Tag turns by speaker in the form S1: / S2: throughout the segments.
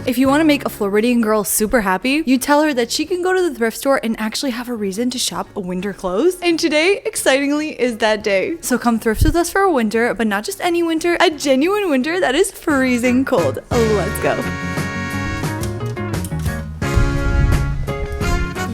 S1: If you want to make a Floridian girl super happy, you tell her that she can go to the thrift store and actually have a reason to shop winter clothes. And today, excitingly, is that day. So come thrift with us for a winter, but not just any winter, a genuine winter that is freezing cold. Let's go.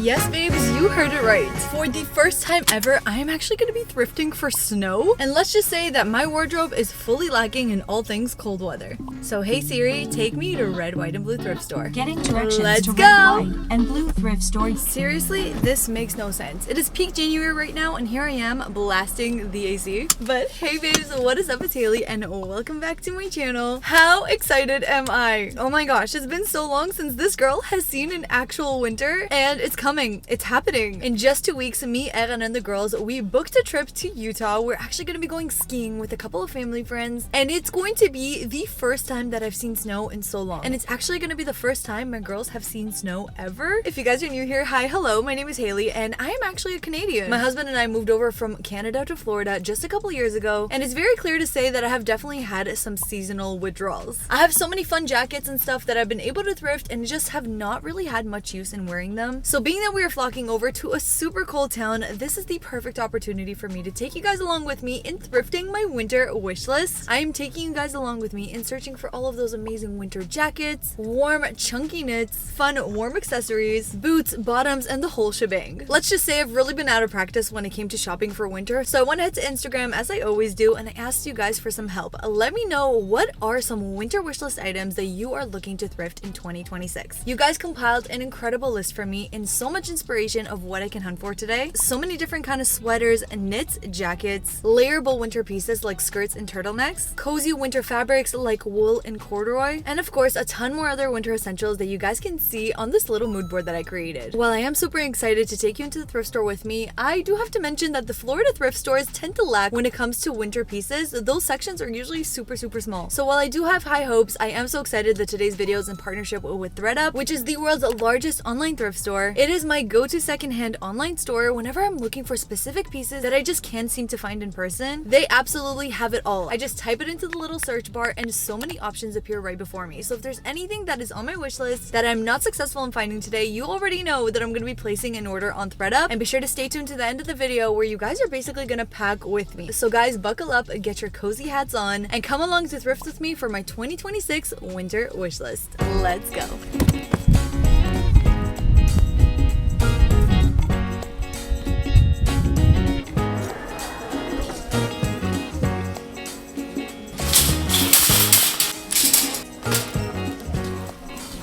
S1: Yes, babes, you heard it right. For the first time ever, I am actually going to be thrifting for snow. And let's just say that my wardrobe is fully lacking in all things cold weather. So hey Siri, take me to Red, White, and Blue thrift store.
S2: Getting directions
S1: Let's
S2: to
S1: go.
S2: Red, White, and Blue thrift store.
S1: Seriously, this makes no sense. It is peak January right now, and here I am blasting the AC. But hey babes, what is up? It's Haley, and welcome back to my channel. How excited am I? Oh my gosh, it's been so long since this girl has seen an actual winter, and it's coming. It's happening. In just 2 weeks, me, Erin, and the girls, we booked a trip to Utah. We're actually going to be going skiing with a couple of family friends, and it's going to be the first time that I've seen snow in so long. And it's actually going to be the first time my girls have seen snow ever. If you guys are new here, hi, hello, my name is Haley, and I am actually a Canadian. My husband and I moved over from Canada to Florida just a couple years ago, and it's very clear to say that I have definitely had some seasonal withdrawals. I have so many fun jackets and stuff that I've been able to thrift and just have not really had much use in wearing them. So being that we are flocking over to a super cold town, this is the perfect opportunity for me to take you guys along with me in thrifting my winter wish list. I am taking you guys along with me in searching for all of those amazing winter jackets, warm chunky knits, fun warm accessories, boots, bottoms, and the whole shebang. Let's just say I've really been out of practice when it came to shopping for winter, so I went ahead to Instagram as I always do, and I asked you guys for some help. Let me know what are some winter wish list items that you are looking to thrift in 2026. You guys compiled an incredible list for me and so much inspiration of what I can hunt for today. So many different kind of sweaters, knits, jackets, layerable winter pieces like skirts and turtlenecks, cozy winter fabrics like wool and corduroy, and of course a ton more other winter essentials that you guys can see on this little mood board that I created. While I am super excited to take you into the thrift store with me, I do have to mention that the Florida thrift stores tend to lack when it comes to winter pieces. Those sections are usually super small. So while I do have high hopes, I am so excited that today's video is in partnership with ThredUp, which is the world's largest online thrift store. It is my go-to secondhand online store whenever I'm looking for specific pieces that I just can't seem to find in person. They absolutely have it all. I just type it into the little search bar and so many options appear right before me. So if there's anything that is on my wish list that I'm not successful in finding today, you already know that I'm going to be placing an order on ThredUp, and be sure to stay tuned to the end of the video where you guys are basically going to pack with me. So guys, buckle up, get your cozy hats on, and come along to thrift with me for my 2026 winter wish list. Let's go.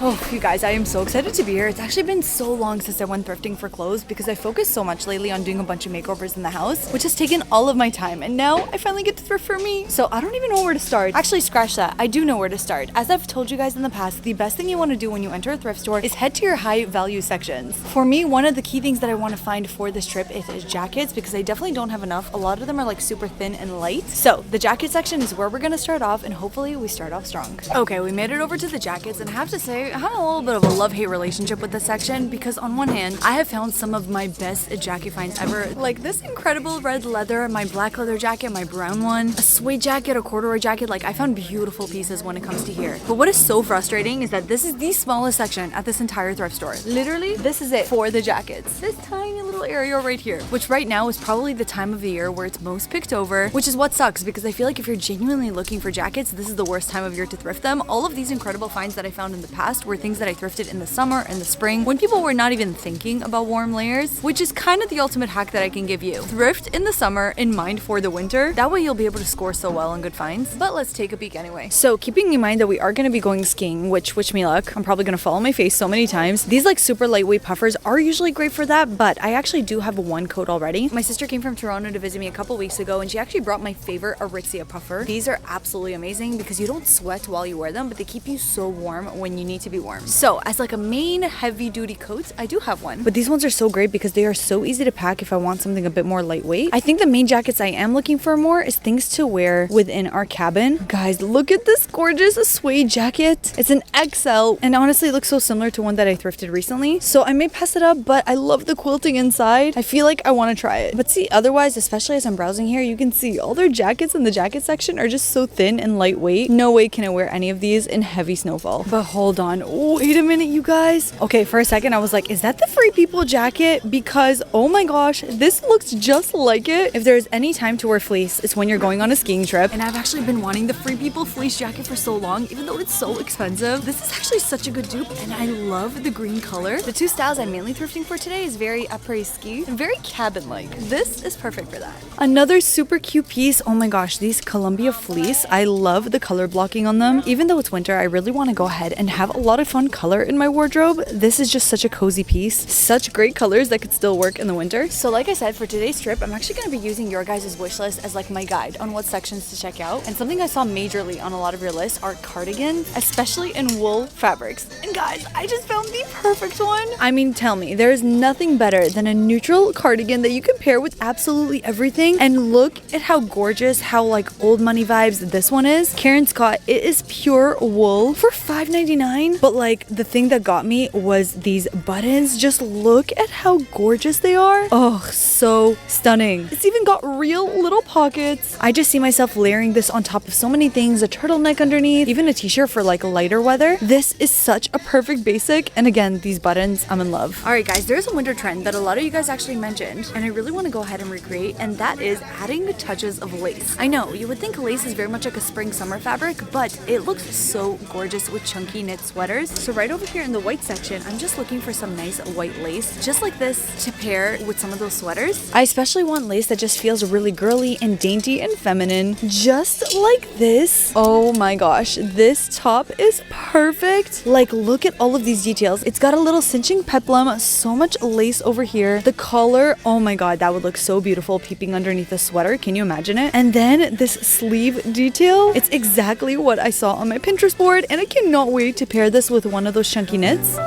S1: Oh, you guys, I am so excited to be here. It's actually been so long since I went thrifting for clothes because I focused so much lately on doing a bunch of makeovers in the house, which has taken all of my time, and now I finally get to thrift for me. So I don't even know where to start. Actually, scratch that. I do know where to start. As I've told you guys in the past, the best thing you want to do when you enter a thrift store is head to your high value sections. For me, one of the key things that I want to find for this trip is jackets, because I definitely don't have enough. A lot of them are like super thin and light. So the jacket section is where we're going to start off, and hopefully we start off strong. Okay, we made it over to the jackets, and I have to say, I have a little bit of a love-hate relationship with this section, because on one hand, I have found some of my best jacket finds ever, like this incredible red leather, my black leather jacket, my brown one, a suede jacket, a corduroy jacket. Like, I found beautiful pieces when it comes to here. But what is so frustrating is that this is the smallest section at this entire thrift store. Literally, this is it for the jackets. This tiny little area right here, which right now is probably the time of the year where it's most picked over, which is what sucks, because I feel like if you're genuinely looking for jackets, this is the worst time of year to thrift them. All of these incredible finds that I found in the past were things that I thrifted in the summer and the spring when people were not even thinking about warm layers, which is kind of the ultimate hack that I can give you. Thrift in the summer in mind for the winter. That way you'll be able to score so well on good finds. But let's take a peek anyway. So keeping in mind that we are going to be going skiing, which wish me luck, I'm probably going to fall on my face so many times. These like super lightweight puffers are usually great for that, but I actually do have one coat already. My sister came from Toronto to visit me a couple weeks ago, and she actually brought my favorite Aritzia puffer. These are absolutely amazing because you don't sweat while you wear them, but they keep you so warm when you need to be warm. warm. So as like a main heavy duty coat, I do have one. But these ones are so great because they are so easy to pack if I want something a bit more lightweight. I think the main jackets I am looking for more is things to wear within our cabin. Guys, look at this gorgeous suede jacket. It's an XL and honestly it looks so similar to one that I thrifted recently. So I may pass it up, but I love the quilting inside. I feel like I want to try it. But see, otherwise, especially as I'm browsing here, you can see all their jackets in the jacket section are just so thin and lightweight. No way can I wear any of these in heavy snowfall. But hold on, wait a minute, you guys. Okay, for a second I was like, is that the Free People jacket? Because oh my gosh, this looks just like it. If there's any time to wear fleece, it's when you're going on a skiing trip. And I've actually been wanting the Free People fleece jacket for so long, even though it's so expensive. This is actually such a good dupe and I love the green color. The two styles I'm mainly thrifting for today is very après-ski and very cabin-like. This is perfect for that. Another super cute piece. Oh my gosh, these Columbia fleece. I love the color blocking on them. Even though it's winter, I really want to go ahead and have a lot of fun color in my wardrobe. This is just such a cozy piece. Such great colors that could still work in the winter. So like I said, for today's trip, I'm actually going to be using your guys' wish list as like my guide on what sections to check out. And something I saw majorly on a lot of your lists are cardigans, especially in wool fabrics. And guys, I just found the perfect one. I mean, tell me, there is nothing better than a neutral cardigan that you can pair with absolutely everything. And look at how gorgeous, how like old money vibes this one is. Karen Scott, it is pure wool for $5.99. But like the thing that got me was these buttons. Just look at how gorgeous they are. Oh, so stunning. It's even got real little pockets. I just see myself layering this on top of so many things, a turtleneck underneath, even a t-shirt for like lighter weather. This is such a perfect basic. And again, these buttons, I'm in love. All right, guys, there's a winter trend that a lot of you guys actually mentioned, and I really want to go ahead and recreate, and that is adding touches of lace. I know, you would think lace is very much like a spring-summer fabric, but it looks so gorgeous with chunky knit sweaters. So right over here in the white section, I'm just looking for some nice white lace, just like this, to pair with some of those sweaters. I especially want lace that just feels really girly and dainty and feminine, just like this. Oh my gosh, this top is perfect. Like, look at all of these details. It's got a little cinching peplum, so much lace over here. The collar, oh my god, that would look so beautiful peeping underneath the sweater. Can you imagine it? And then this sleeve detail, it's exactly what I saw on my Pinterest board, and I cannot wait to pair this with one of those chunky knits.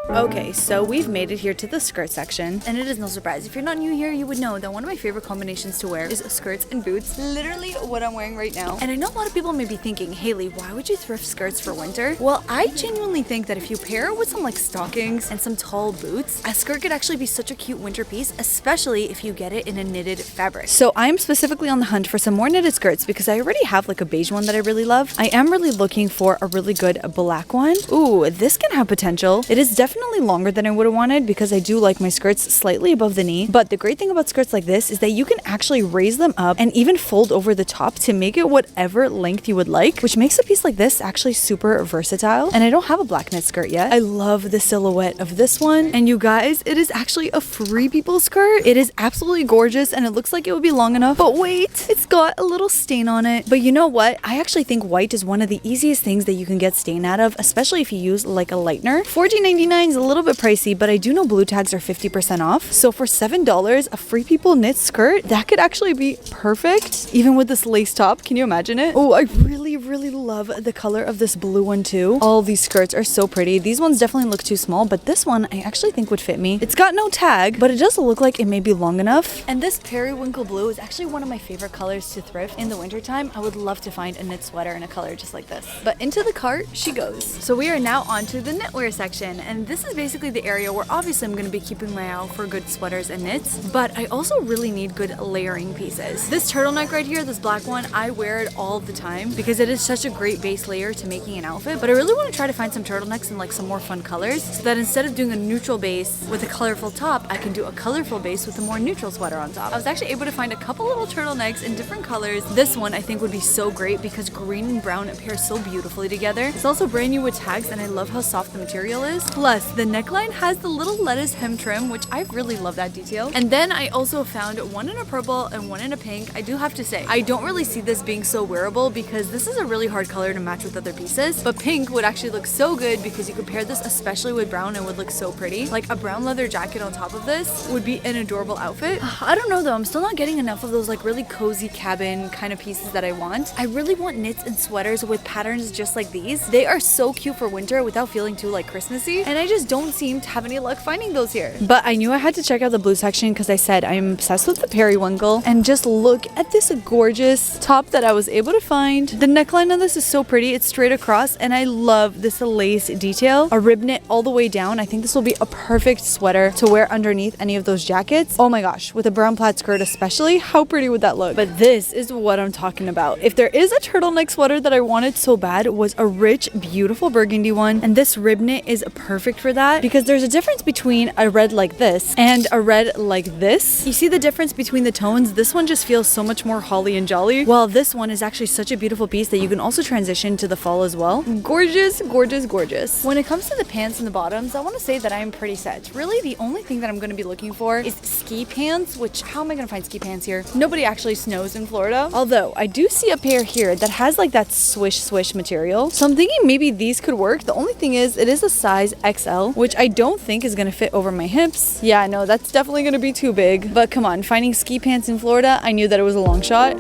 S1: Okay, so we've made it here to the skirt section, and it is no surprise. If you're not new here, you would know that one of my favorite combinations to wear is skirts and boots. Literally what I'm wearing right now. And I know a lot of people may be thinking, Haley, why would you thrift skirts for winter? Well, I genuinely think that if you pair it with some like stockings and some tall boots, a skirt could actually be such a cute winter piece, especially if you get it in a knitted fabric. So I'm specifically on the hunt for some more knitted skirts because I already have like a beige one that I really love. I am really looking for a really good black one. Ooh, this can have potential. It is definitely longer than I would have wanted because I do like my skirts slightly above the knee. But the great thing about skirts like this is that you can actually raise them up and even fold over the top to make it whatever length you would like, which makes a piece like this actually super versatile. And I don't have a black knit skirt yet. I love the silhouette of this one. And you guys, it is actually a Free People skirt. It is absolutely gorgeous and it looks like it would be long enough. But wait, it's got a little stain on it. But you know what? I actually think white is one of the easiest things that you can get stain out of, especially if you use like a lightener. $14.99 is a little bit pricey, but I do know blue tags are 50% off. So for $7, a Free People knit skirt, that could actually be perfect. Even with this lace top, can you imagine it? Oh, I really love the color of this blue one too. All these skirts are so pretty. These ones definitely look too small, but this one I actually think would fit me. It's got no tag, but it does look like it may be long enough. And this periwinkle blue is actually one of my favorite colors to thrift in the wintertime. I would love to find a knit sweater in a color just like this. But into the cart she goes. So we are now onto the knitwear section, and this is basically the area where obviously I'm going to be keeping my eye out for good sweaters and knits, but I also really need good layering pieces. This turtleneck right here, this black one, I wear it all the time because it is such a great base layer to making an outfit, but I really want to try to find some turtlenecks in like some more fun colors so that instead of doing a neutral base with a colorful top, I can do a colorful base with a more neutral sweater on top. I was actually able to find a couple little turtlenecks in different colors. This one I think would be so great because green and brown pair so beautifully together. It's also brand new with tags and I love how soft the material is. Plus, the neckline has the little lettuce hem trim, which I really love that detail. And then I also found one in a purple and one in a pink. I do have to say, I don't really see this being so wearable because this is a really hard color to match with other pieces, but pink would actually look so good because you could pair this especially with brown and it would look so pretty. Like a brown leather jacket on top of this would be an adorable outfit. I don't know though, I'm still not getting enough of those like really cozy cabin kind of pieces that I want. I really want knits and sweaters with patterns just like these. They are so cute for winter without feeling too like Christmassy, and I just don't seem to have any luck finding those here. But I knew I had to check out the blue section because I said I'm obsessed with the periwinkle, and just look at this gorgeous top that I was able to find. The neckline of this is so pretty. It's straight across and I love this lace detail, a rib knit all the way down. I think this will be a perfect sweater to wear underneath any of those jackets. Oh my gosh, with a brown plaid skirt especially, how pretty would that look? But this is what I'm talking about. If there is a turtleneck sweater that I wanted so bad, was a rich, beautiful burgundy one, and this rib knit is perfect for that because there's a difference between a red like this and a red like this. You see the difference between the tones? This one just feels so much more holly and jolly, while this one is actually such a beautiful piece that you can also transition to the fall as well. Gorgeous, gorgeous, gorgeous. When it comes to the pants and the bottoms, I want to say that I am pretty set. Really, the only thing that I'm going to be looking for is ski pants, which how am I going to find ski pants here? Nobody actually snows in Florida. Although I do see a pair here that has like that swish material. So I'm thinking maybe these could work. The only thing is it is a size XL, which I don't think is going to fit over my hips. Yeah, no, that's definitely going to be too big. But come on, finding ski pants in Florida, I knew that it was a long shot.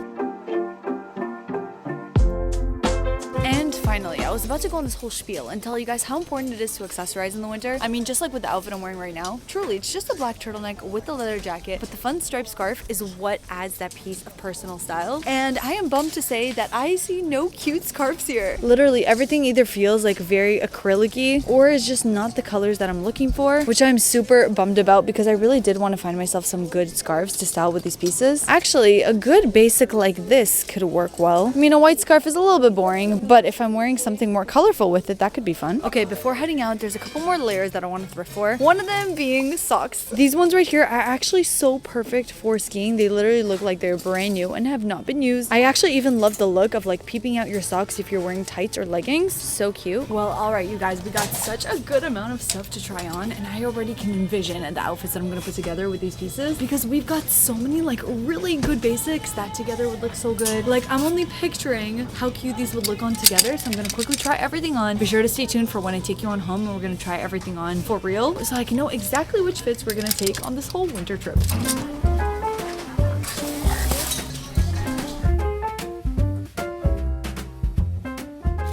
S1: Finally, I was about to go on this whole spiel and tell you guys how important it is to accessorize in the winter. I mean, just like with the outfit I'm wearing right now, truly, it's just a black turtleneck with the leather jacket, but the fun striped scarf is what adds that piece of personal style. And I am bummed to say that I see no cute scarves here. Literally, everything either feels like very acrylic-y or is just not the colors that I'm looking for, which I'm super bummed about because I really did want to find myself some good scarves to style with these pieces. Actually, a good basic like this could work well. I mean, a white scarf is a little bit boring, but if I'm wearing something more colorful with it, that could be fun. Okay, before heading out, there's a couple more layers that I want to thrift for. One of them being socks. These ones right here are actually so perfect for skiing. They literally look like they're brand new and have not been used. I actually even love the look of like peeping out your socks if you're wearing tights or leggings. So cute. Well, all right, you guys, we got such a good amount of stuff to try on, and I already can envision the outfits that I'm gonna put together with these pieces because we've got so many like really good basics that together would look so good. Like, I'm only picturing how cute these would look on together, so I'm gonna quickly try everything on. Be sure to stay tuned for when I take you on home and we're gonna try everything on for real so I can know exactly which fits we're gonna take on this whole winter trip.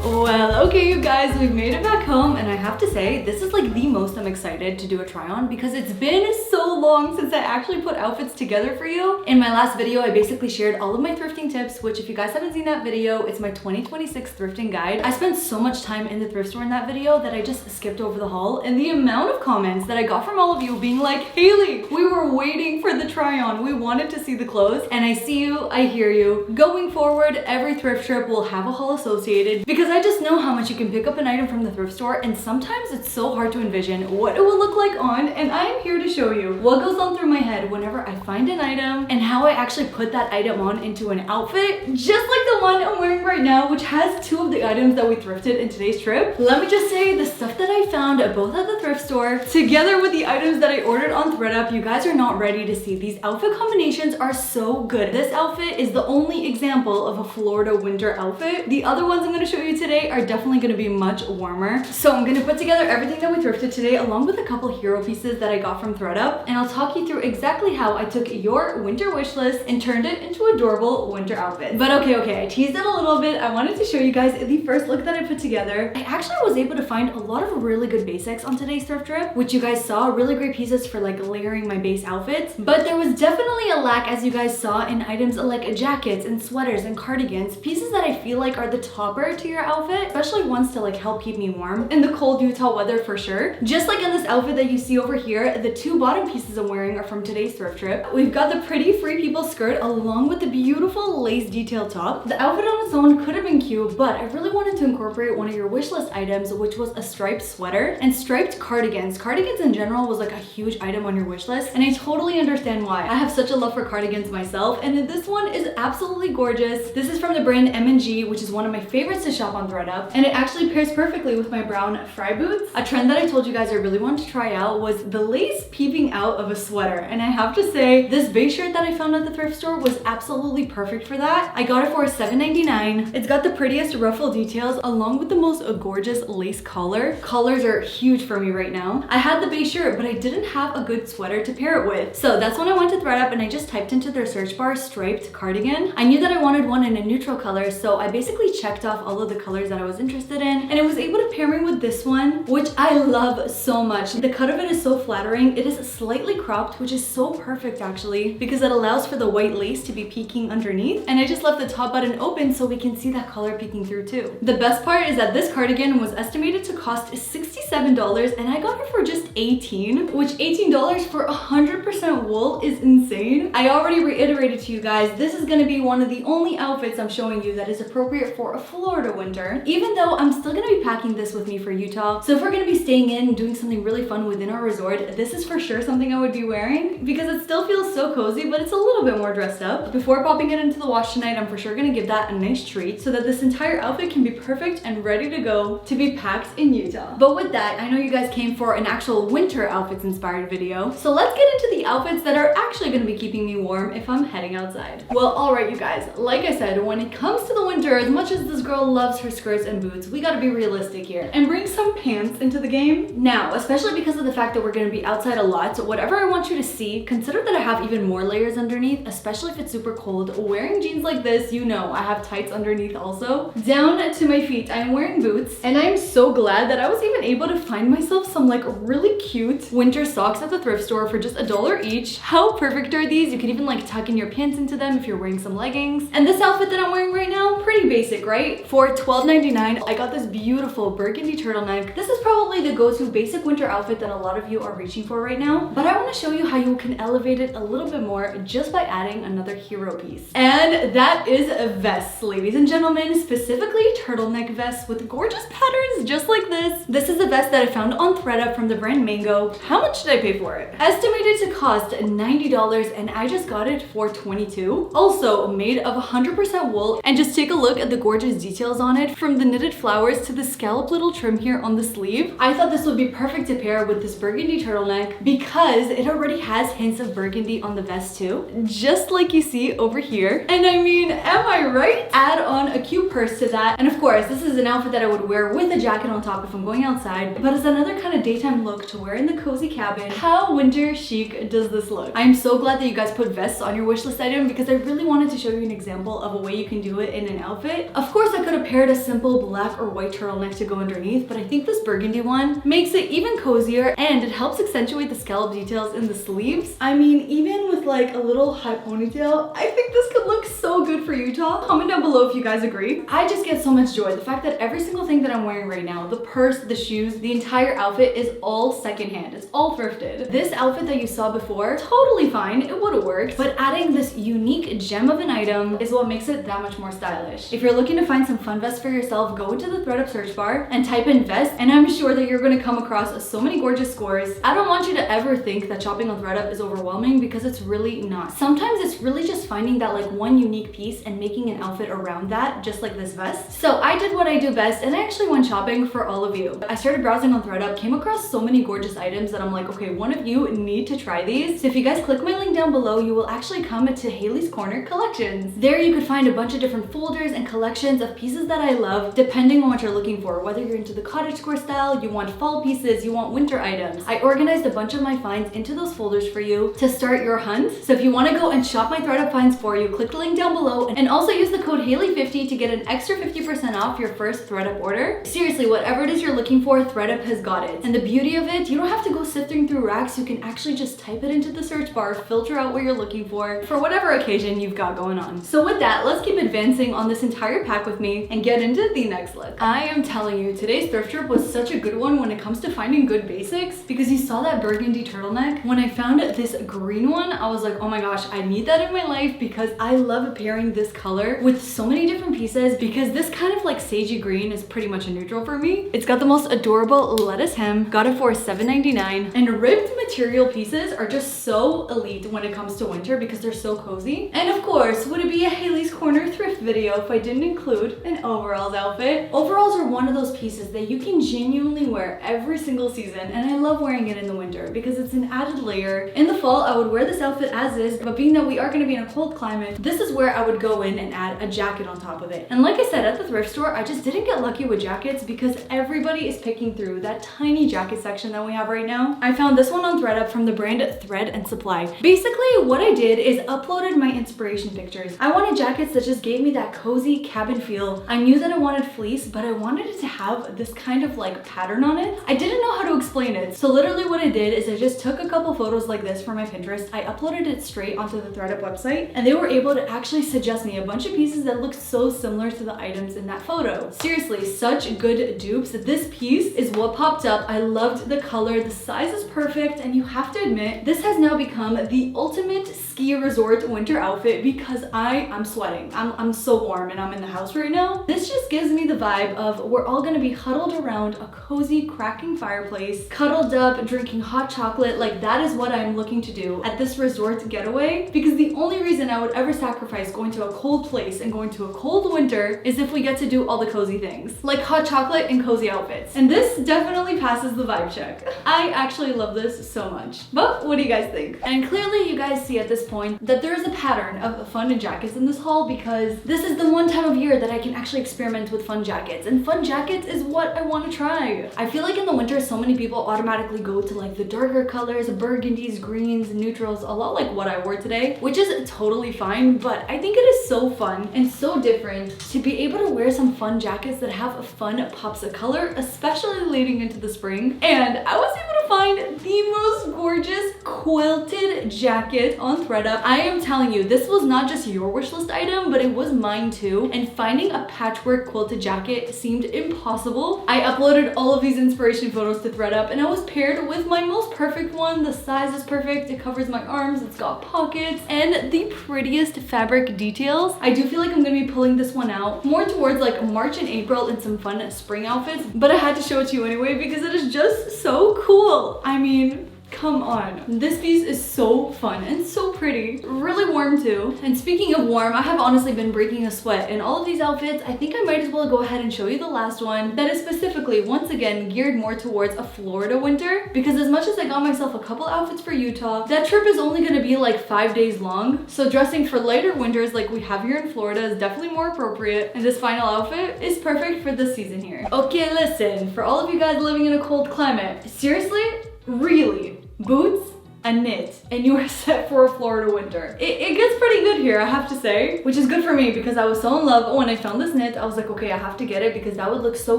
S1: Well, okay, you guys, we've made it back home, and I have to say, this is like the most I'm excited to do a try on because it's been so long since I actually put outfits together for you. In my last video, I basically shared all of my thrifting tips, which if you guys haven't seen that video, it's my 2026 thrifting guide. I spent so much time in the thrift store in that video that I just skipped over the haul, and the amount of comments that I got from all of you being like, Haley, we were waiting for the try on. We wanted to see the clothes, and I see you, I hear you. Going forward, every thrift trip will have a haul associated because I just know how much you can pick up an item from the thrift store, and sometimes it's so hard to envision what it will look like on, and I am here to show you what goes on through my head whenever I find an item and how I actually put that item on into an outfit, just like the one I'm wearing right now, which has two of the items that we thrifted in today's trip. Let me just say, the stuff that I found both at the thrift store together with the items that I ordered on ThredUp, you guys are not ready to see. These outfit combinations are so good. This outfit is the only example of a Florida winter outfit. The other ones I'm going to show you today are definitely going to be much warmer. So I'm going to put together everything that we thrifted today along with a couple hero pieces that I got from ThredUp, and I'll talk you through exactly how I took your winter wish list and turned it into adorable winter outfits. But okay, I teased it a little bit. I wanted to show you guys the first look that I put together. I actually was able to find a lot of really good basics on today's thrift trip, which you guys saw, really great pieces for like layering my base outfits. But there was definitely a lack, as you guys saw, in items like jackets and sweaters and cardigans, pieces that I feel like are the topper to your outfit, especially ones to like help keep me warm in the cold Utah weather for sure. Just like in this outfit that you see over here, the two bottom pieces I'm wearing are from today's thrift trip. We've got the pretty Free People skirt along with the beautiful lace detail top. The outfit on its own could have been cute, but I really wanted to incorporate one of your wish list items, which was a striped sweater and striped cardigans. Cardigans in general was like a huge item on your wish list, and I totally understand why. I have such a love for cardigans myself, and this one is absolutely gorgeous. This is from the brand M&G, which is one of my favorites to shop on ThredUp, and it actually pairs perfectly with my brown Fry boots. A trend that I told you guys I really wanted to try out was the lace peeping out of a sweater. And I have to say, this beige shirt that I found at the thrift store was absolutely perfect for that. I got it for $7.99. It's got the prettiest ruffle details along with the most gorgeous lace collar. Collars are huge for me right now. I had the beige shirt, but I didn't have a good sweater to pair it with. So that's when I went to ThredUp and I just typed into their search bar striped cardigan. I knew that I wanted one in a neutral color, so I basically checked off all of the colors that I was interested in, and it was able to pair me with this one, which I love so much. The cut of it is so flattering. It is slightly cropped, which is so perfect actually, because it allows for the white lace to be peeking underneath, and I just left the top button open so we can see that color peeking through too. The best part is that this cardigan was estimated to cost $67 and I got it for just $18, which $18 for 100% wool is insane. I already reiterated to you guys, this is going to be one of the only outfits I'm showing you that is appropriate for a Florida winter, even though I'm still going to be packing this with me for Utah. So if we're going to be staying in doing something really fun within our resort, this is for sure something I would be wearing because it still feels so cozy, but it's a little bit more dressed up. Before popping it into the wash tonight, I'm for sure going to give that a nice treat so that this entire outfit can be perfect and ready to go to be packed in Utah. But with that, I know you guys came for an actual winter outfits inspired video, so let's get into the outfits that are actually going to be keeping me warm if I'm heading outside. Well, alright you guys, like I said, when it comes to the winter, as much as this girl loves her skirts and boots, we gotta be realistic here and bring some pants into the game. Now, especially because of the fact that we're gonna be outside a lot, so whatever I want you to see, consider that I have even more layers underneath, especially if it's super cold. Wearing jeans like this, you know, I have tights underneath also. Down to my feet, I'm wearing boots, and I'm so glad that I was even able to find myself some like really cute winter socks at the thrift store for just $1 each. How perfect are these? You can even like tuck in your pants into them if you're wearing some leggings. And this outfit that I'm wearing right now, pretty basic, right? For $12.99, I got this beautiful burgundy turtleneck. This is probably the go-to basic winter outfit that a lot of you are reaching for right now, but I want to show you how you can elevate it a little bit more just by adding another hero piece. And that is vests, ladies and gentlemen, specifically turtleneck vests with gorgeous patterns just like this. This is a vest that I found on ThredUp from the brand Mango. How much did I pay for it? Estimated to cost $90, and I just got it for $22. Also made of 100% wool, and just take a look at the gorgeous details on it, from the knitted flowers to the scallop little trim here on the sleeve. I thought this would be perfect to pair with this burgundy turtleneck because it already has hints of burgundy on the vest too, just like you see over here. And I mean, am I right? Add on a cute purse to that, and of course this is an outfit that I would wear with a jacket on top if I'm going outside, but it's another kind of daytime look to wear in the cozy cabin. How winter chic does this look? I'm so glad that you guys put vests on your wishlist item because I really wanted to show you an example of a way you can do it in an outfit. Of course I could have paired a simple black or white turtleneck to go underneath, but I think this burgundy one makes it even cozier, and it helps accentuate the scallop details in the sleeves. I mean, even with like a little high ponytail, I think this could look so good for Utah. Comment down below if you guys agree. I just get so much joy. The fact that every single thing that I'm wearing right now, the purse, the shoes, the entire outfit is all secondhand. It's all thrifted. This outfit that you saw before, totally fine. It would have worked, but adding this unique gem of an item is what makes it that much more stylish. If you're looking to find some fun vests for yourself, go into the ThredUp search bar and type in vest, and I'm sure that you're going to come across so many gorgeous scores. I don't want you to ever think that shopping on ThredUp is overwhelming, because it's really not. Sometimes it's really just finding that like one unique piece and making an outfit around that, just like this vest. So I did what I do best, and I actually went shopping for all of you. I started browsing on ThredUp, came across so many gorgeous items that I'm like, okay, one of you need to try these. So if you guys click my link down below, you will actually come to Haley's Corner Collections. There you could find a bunch of different folders and collections of pieces that I love, depending on what you're looking for. Whether you're into the cottagecore style, you want fall pieces, you want winter items. I organized a bunch of my finds into those folders for you to start your hunt. So if you want to go and shop my ThredUp finds for you, click the link down below, and also use the code Haley50 to get an extra 50% off your first ThredUp order. Seriously, whatever it is you're looking for, ThredUp has got it. And the beauty of it, you don't have to go sifting through racks. You can actually just type it into the search bar, filter out what you're looking for whatever occasion you've got going on. So with that, let's keep advancing on this entire pack with me and get into the next look. I am telling you, today's thrift trip was such a good one when it comes to finding good basics, because you saw that burgundy turtleneck. When I found this green one, I was like, oh my gosh, I need that in my life, because I love pairing this color with so many different pieces, because this kind of like sagey green is pretty much a neutral for me. It's got the most adorable lettuce hem, got it for $7.99, and ribbed material pieces are just so elite when it comes to winter because they're so cozy. And of course, would it be a Haley's Corner thrift video if I didn't include an overalls outfit? Overalls are one of those pieces that you can genuinely wear every single season, and I love wearing it in the winter because it's an added layer. In the fall, I would wear this outfit as is, but being that we are going to be in a cold climate, this is where I would go in and add a jacket on top of it. And like I said, at the thrift store, I just didn't get lucky with jackets because everybody is picking through that tiny jacket section that we have right now. I found this one on ThredUp from the brand Thread and Supply. Basically, what I did is uploaded my inspiration pictures. I wanted jackets that just gave me that cozy cabin feel. I knew that I wanted fleece, but I wanted it to have this kind of like pattern on it. I didn't know how to explain it. So literally what I did is I just took a couple photos like this for my Pinterest. I uploaded it straight onto the ThredUp website, and they were able to actually suggest me a bunch of pieces that looked so similar to the items in that photo. Seriously, such good dupes. This piece is what popped up. I loved the color, the size is perfect, and you have to admit, this has now become the ultimate ski resort winter outfit because I'm sweating. I'm so warm and I'm in the house right now. This just gives me the vibe of we're all gonna be huddled around a cozy, cracking fireplace, cuddled up, drinking hot chocolate. Like that is what I'm looking to do at this resort getaway, because the only reason I would ever sacrifice going to a cold place and going to a cold winter is if we get to do all the cozy things, like hot chocolate and cozy outfits. And this definitely passes the vibe check. I actually love this so much. But what do you guys think? And clearly you guys see at this point that there is a pattern of fun jackets in this haul, because this is the one time of year that I can actually experiment with fun jackets, and fun jackets is what I want to try. I feel like in the winter so many people automatically go to like the darker colors, burgundies, greens, neutrals, a lot like what I wore today, which is totally fine, but I think it is so fun and so different to be able to wear some fun jackets that have fun pops of color, especially leading into the spring. And I was able to find the most gorgeous quilted jacket on ThredUp. I am telling you, this was not just your wish list item, but it was mine too. And finding a patchwork quilted jacket seemed impossible. I uploaded all of these inspiration photos to ThredUp, and I was paired with my most perfect one. The size is perfect, it covers my arms, it's got pockets, and the prettiest fabric details. I do feel like I'm gonna be pulling this one out more towards like March and April in some fun spring outfits, but I had to show it to you anyway because it is just so cool. I mean, come on. This piece is so fun and so pretty. Really warm too. And speaking of warm, I have honestly been breaking a sweat in all of these outfits. I think I might as well go ahead and show you the last one that is specifically, once again, geared more towards a Florida winter, because as much as I got myself a couple outfits for Utah, that trip is only gonna be like 5 days long. So dressing for lighter winters like we have here in Florida is definitely more appropriate, and this final outfit is perfect for this season here. Okay, listen, for all of you guys living in a cold climate, seriously, really, boots, a knit, and you are set for a Florida winter. It gets pretty good here, I have to say, which is good for me because I was so in love. When I found this knit, I was like, okay, I have to get it because that would look so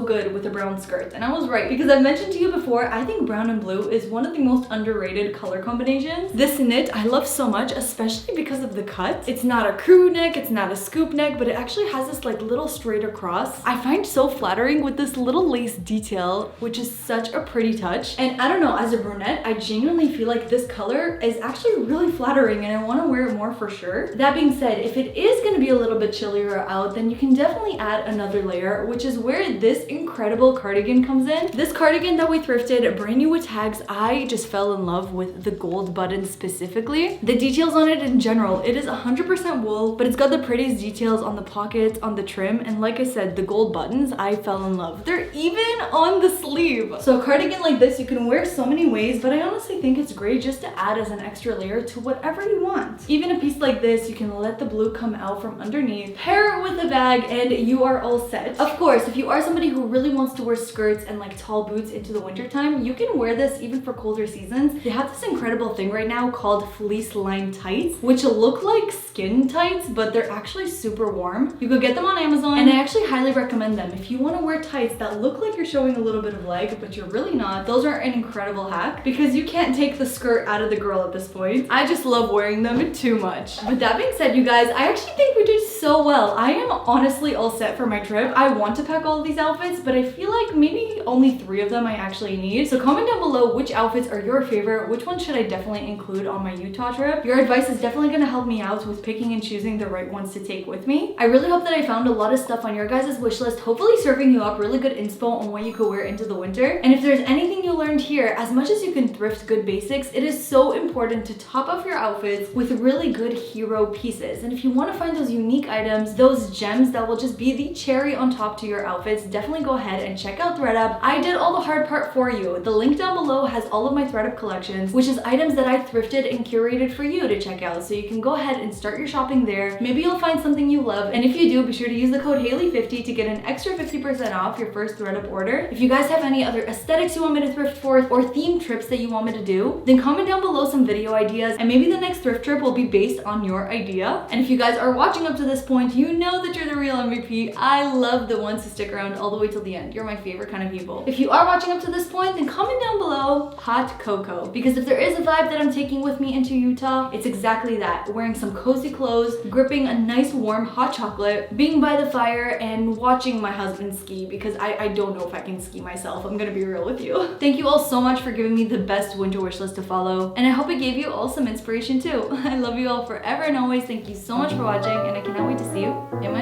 S1: good with a brown skirt. And I was right, because I've mentioned to you before, I think brown and blue is one of the most underrated color combinations. This knit I love so much, especially because of the cut. It's not a crew neck, it's not a scoop neck, but it actually has this like little straight across. I find so flattering with this little lace detail, which is such a pretty touch. And I don't know, as a brunette, I genuinely feel like this color is actually really flattering and I want to wear it more for sure. That being said, if it is going to be a little bit chillier out, then you can definitely add another layer, which is where this incredible cardigan comes in. This cardigan that we thrifted, brand new with tags, I just fell in love with the gold button specifically. The details on it in general, it is 100% wool, but it's got the prettiest details on the pockets, on the trim, and like I said, the gold buttons, I fell in love. They're even on the sleeve. So a cardigan like this, you can wear so many ways, but I honestly think it's great just to add as an extra layer to whatever you want. Even a piece like this, you can let the blue come out from underneath, pair it with a bag, and you are all set. Of course, if you are somebody who really wants to wear skirts and like tall boots into the winter time, you can wear this even for colder seasons. They have this incredible thing right now called fleece lined tights, which look like skin tights, but they're actually super warm. You could get them on Amazon, and I actually highly recommend them. If you want to wear tights that look like you're showing a little bit of leg, but you're really not, those are an incredible hack because you can't take the skirt out of the girl at this point. I just love wearing them too much. With that being said, you guys, I actually think we did so well. I am honestly all set for my trip. I want to pack all of these outfits, but I feel like maybe only 3 of them I actually need. So comment down below which outfits are your favorite, which one should I definitely include on my Utah trip. Your advice is definitely going to help me out with picking and choosing the right ones to take with me. I really hope that I found a lot of stuff on your guys' wish list, hopefully serving you up really good inspo on what you could wear into the winter. And if there's anything you learned here, as much as you can thrift good basics, it is so important to top off your outfits with really good hero pieces. And if you want to find those unique unique items, those gems that will just be the cherry on top to your outfits, definitely go ahead and check out ThredUp. I did all the hard part for you. The link down below has all of my ThredUp collections, which is items that I thrifted and curated for you to check out. So you can go ahead and start your shopping there. Maybe you'll find something you love. And if you do, be sure to use the code Haley50 to get an extra 50% off your first ThredUp order. If you guys have any other aesthetics you want me to thrift for or themed trips that you want me to do, then comment down below some video ideas and maybe the next thrift trip will be based on your idea. And if you guys are watching up to this point, you know that you're the real MVP. I love the ones who stick around all the way till the end. You're my favorite kind of people. If you are watching up to this point, then comment down below hot cocoa, because if there is a vibe that I'm taking with me into Utah, it's exactly that. Wearing some cozy clothes, gripping a nice warm hot chocolate, being by the fire, and watching my husband ski, because I don't know if I can ski myself. I'm gonna be real with you. Thank you all so much for giving me the best winter wish list to follow, and I hope it gave you all some inspiration too. I love you all forever and always. Thank you so much for watching, and I cannot wait to see you in my